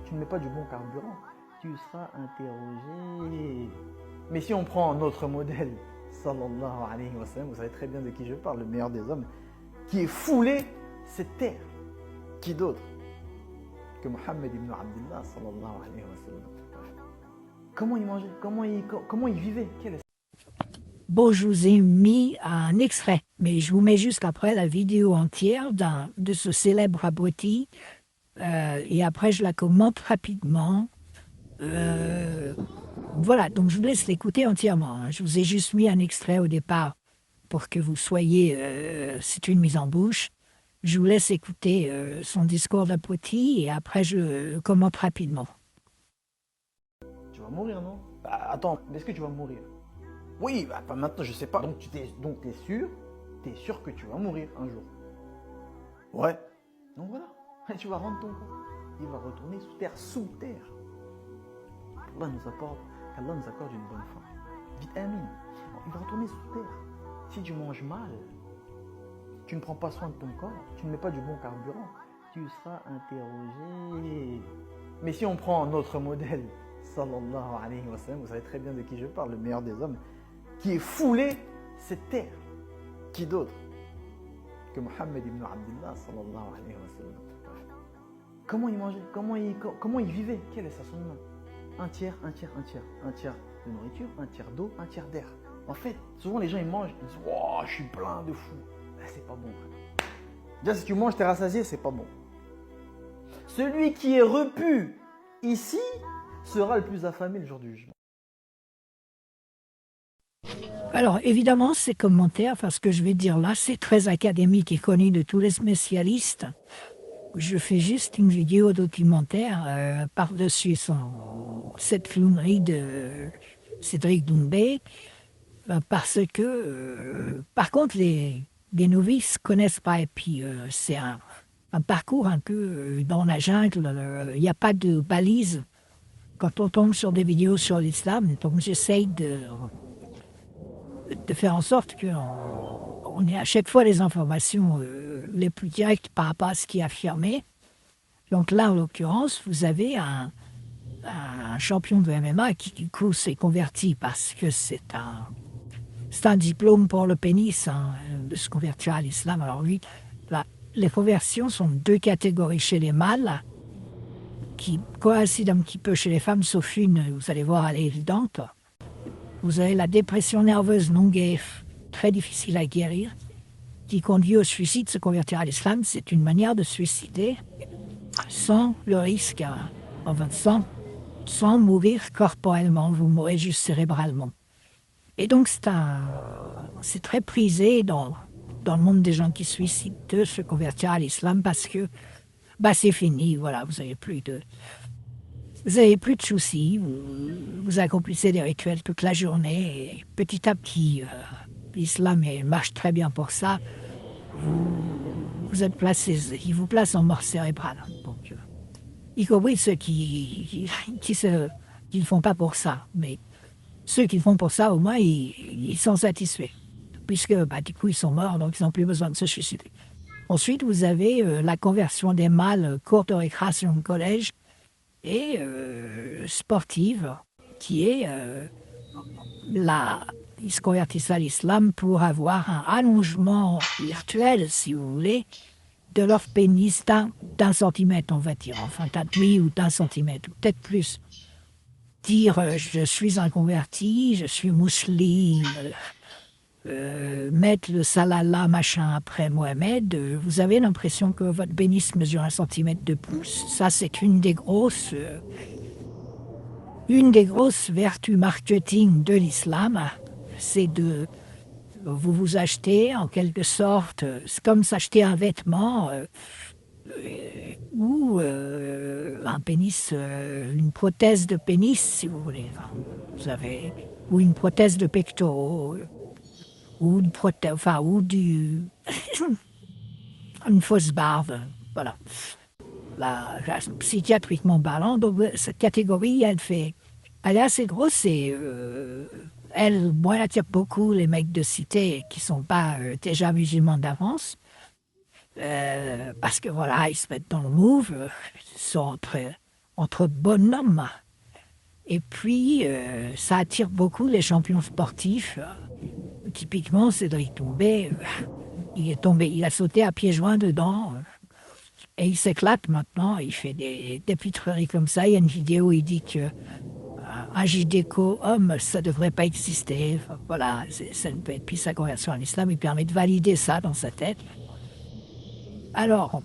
tu ne mets pas du bon carburant, tu seras interrogé. Mais si on prend notre modèle, sallallahu alayhi wa sallam, vous savez très bien de qui je parle, le meilleur des hommes, qui est foulé cette terre. Qui d'autre que Mohammed ibn Abdullah, sallallahu alayhi wa sallam. Comment il mangeait, comment il vivait, quel est... Bon, je vous ai mis un extrait, mais je vous mets juste après la vidéo entière de ce célèbre abruti, et après je la commente rapidement. Voilà, donc je vous laisse l'écouter entièrement, hein. Je vous ai juste mis un extrait au départ pour que vous soyez... c'est une mise en bouche. Je vous laisse écouter son discours d'abruti et après je commente rapidement. Tu vas mourir, non? Bah, attends, est-ce que tu vas mourir? Oui, bah, pas maintenant, je sais pas. Donc t'es sûr que tu vas mourir un jour. Ouais. Donc voilà, tu vas rendre ton corps. Il va retourner sous terre, qu'Allah nous accorde une bonne fin. Dites amin. Il va retourner sous terre. Si tu manges mal, tu ne prends pas soin de ton corps, tu ne mets pas du bon carburant, tu seras interrogé. Mais si on prend notre modèle, sallallahu alayhi wa sallam, vous savez très bien de qui je parle, le meilleur des hommes, qui est foulé cette terre. Qui d'autre que Mohammed ibn Abdullah, sallallahu alayhi wa sallam. Comment il mangeait, comment il vivait, quelle est sa sunna? Un tiers de nourriture, un tiers d'eau, un tiers d'air. En fait, souvent les gens ils mangent, ils disent « Oh, je suis plein de fou ». C'est pas bon. Déjà, si tu manges, t'es rassasié, c'est pas bon. Celui qui est repu ici sera le plus affamé le jour du jugement. Alors, évidemment, ces commentaires, enfin, ce que je vais dire là, c'est très académique et connu de tous les spécialistes. Je fais juste une vidéo documentaire par-dessus cette flûnerie de Cédric Doumbé, parce que, par contre, les novices ne connaissent pas. Et puis, c'est un parcours un peu dans la jungle. Il n'y a pas de balise quand on tombe sur des vidéos sur l'islam. Donc, j'essaye de faire en sorte qu'on ait à chaque fois les informations les plus directes par rapport à ce qui est affirmé. Donc là, en l'occurrence, vous avez un champion de MMA qui, du coup, s'est converti parce que c'est un diplôme pour le pénis, hein, de se convertir à l'islam. Alors oui, là, les conversions sont deux catégories chez les mâles qui coïncident un petit peu chez les femmes, sauf une, vous allez voir, elle est évidente. Vous avez la dépression nerveuse longue et très difficile à guérir, qui conduit au suicide. Se convertir à l'islam, c'est une manière de se suicider sans le risque, sans mourir corporellement, vous mourrez juste cérébralement. Et donc c'est très prisé dans le monde des gens qui se suicident de se convertir à l'islam parce que c'est fini, voilà, vous n'avez plus de soucis, vous accomplissez des rituels toute la journée et petit à petit, l'islam marche très bien pour ça. Vous êtes placés, ils vous placent en mort cérébrale. Donc, y compris ceux qui ne font pas pour ça. Mais ceux qui le font pour ça, au moins, ils sont satisfaits. Puisque, du coup, ils sont morts, donc ils n'ont plus besoin de se suicider. Ensuite, vous avez la conversion des mâles, cours de récréation au collège, et sportive, qui est ils se convertissent à l'islam pour avoir un allongement virtuel, si vous voulez, de leur pénis d'un centimètre, on va dire, enfin d'un demi ou d'un centimètre, peut-être plus. Dire je suis un converti, je suis musulman, mettre le salala machin après Mohamed, vous avez l'impression que votre pénis mesure 1 centimètre de plus. Ça, c'est une des grosses vertus marketing de l'islam, c'est de vous achetez en quelque sorte, c'est comme s'acheter un vêtement ou un pénis, une prothèse de pénis, si vous voulez. Vous avez, ou une prothèse de pectoraux, ou une prothèse, une fausse barbe, voilà. Psychiatriquement parlant, donc cette catégorie, elle est assez grosse et elle attire beaucoup les mecs de cité qui sont pas déjà musulmans d'avance, parce que voilà, ils se mettent dans le move, ils sont entre bonhommes. Et puis, ça attire beaucoup les champions sportifs. Typiquement, Cédric Doumbé, il a sauté à pieds joints dedans. Et il s'éclate maintenant, il fait des pitreries comme ça. Il y a une vidéo où il dit que un gynéco homme, ça ne devrait pas exister. Enfin, voilà, ça ne peut être. Puis sa conversion à l'islam, il permet de valider ça dans sa tête. Alors,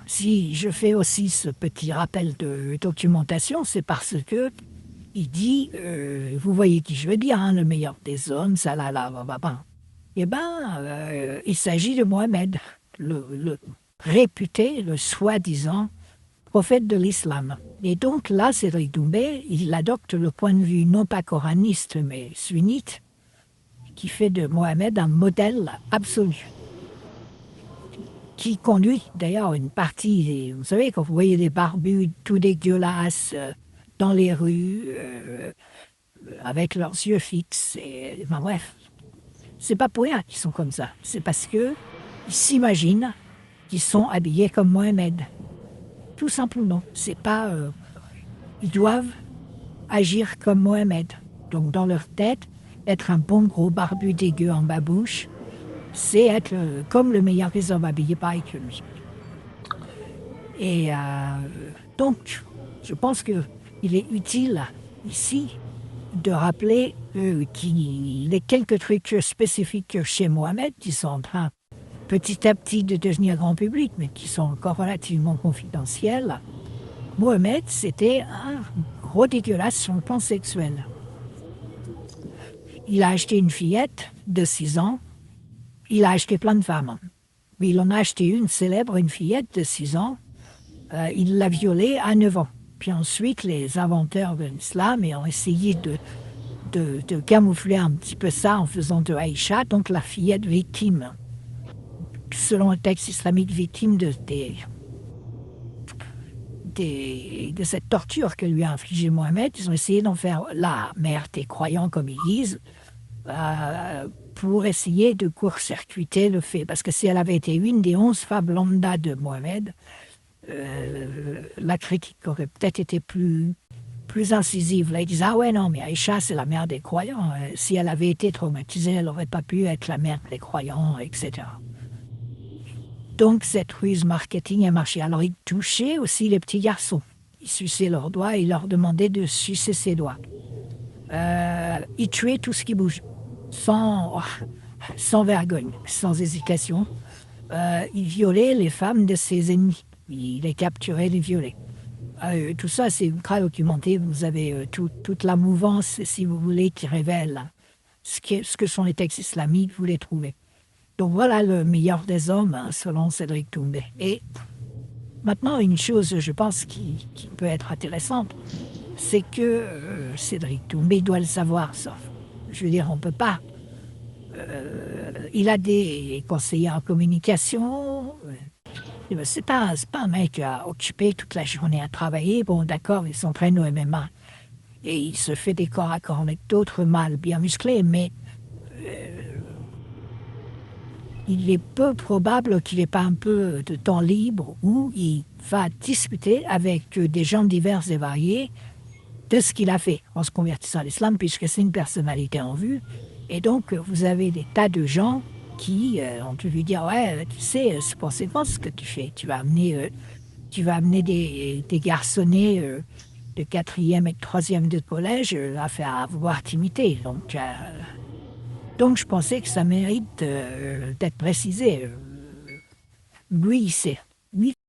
si je fais aussi ce petit rappel de documentation, c'est parce que il dit, vous voyez qui je veux dire, hein, le meilleur des hommes, ça là là, bah. Eh bien, il s'agit de Mohamed, le réputé, le soi-disant prophète de l'islam. Et donc là, Cédric Doumbé, il adopte le point de vue non pas coraniste, mais sunnite, qui fait de Mohamed un modèle absolu. Qui conduit d'ailleurs une partie, vous savez, quand vous voyez des barbus tout dégueulasses dans les rues, avec leurs yeux fixes, et, enfin bref, c'est pas pour rien qu'ils sont comme ça. C'est parce qu'ils s'imaginent qu'ils sont habillés comme Mohamed. Tout simplement. C'est pas. Ils doivent agir comme Mohamed. Donc, dans leur tête, être un bon gros barbu dégueu en babouche, c'est être comme le meilleur des hommes, habillé pareil que lui. Et donc, je pense qu'il est utile ici de rappeler les quelques trucs spécifiques chez Mohamed qui sont en train petit à petit de devenir grand public, mais qui sont encore relativement confidentiels. Mohamed, c'était un gros dégueulasse sur le plan sexuel. Il a acheté une fillette de 6 ans, il a acheté plein de femmes. Mais il en a acheté une célèbre, une fillette de 6 ans, il l'a violée à 9 ans. Puis ensuite, les inventeurs de l'islam ont essayé de camoufler un petit peu ça en faisant de Aïcha, donc la fillette victime, selon le texte islamique, victime de cette torture que lui a infligée Mohamed. Ils ont essayé d'en faire la mère des croyants, comme ils disent, pour essayer de court-circuiter le fait. Parce que si elle avait été une des 11 femmes lambda de Mohamed, la critique aurait peut-être été plus incisive. Là, ils disent « Ah ouais, non, mais Aïcha, c'est la mère des croyants. Si elle avait été traumatisée, elle n'aurait pas pu être la mère des croyants, etc. » Donc, cette ruse marketing a marché. Alors, ils touchaient aussi les petits garçons. Ils suçaient leurs doigts et ils leur demandaient de sucer ses doigts. Ils tuaient tout ce qui bouge, sans vergogne, sans hésitation. Ils violaient les femmes de ses ennemis. Ils les capturaient, les violaient. Tout ça, c'est ultra documenté. Vous avez toute la mouvance, si vous voulez, qui révèle ce que sont les textes islamiques, vous les trouvez. Donc voilà le meilleur des hommes, hein, selon Cédric Doumbé. Et maintenant, une chose, je pense, qui peut être intéressante, c'est que Cédric Doumbé doit le savoir, ça. Je veux dire, on ne peut pas. Il a des conseillers en communication. C'est pas un mec à occuper toute la journée à travailler. Bon, d'accord, il s'entraîne au MMA. Et il se fait des corps à corps avec d'autres mâles bien musclés, mais il est peu probable qu'il n'ait pas un peu de temps libre où il va discuter avec des gens divers et variés de ce qu'il a fait en se convertissant à l'islam, puisque c'est une personnalité en vue. Et donc, vous avez des tas de gens qui ont pu lui dire « Ouais, tu sais, c'est forcément ce que tu fais. Tu vas amener des garçonnets de 4e et de 3e de collège à vouloir t'imiter. » Donc, je pensais que ça mérite d'être précisé. Lui, il sait. Lui,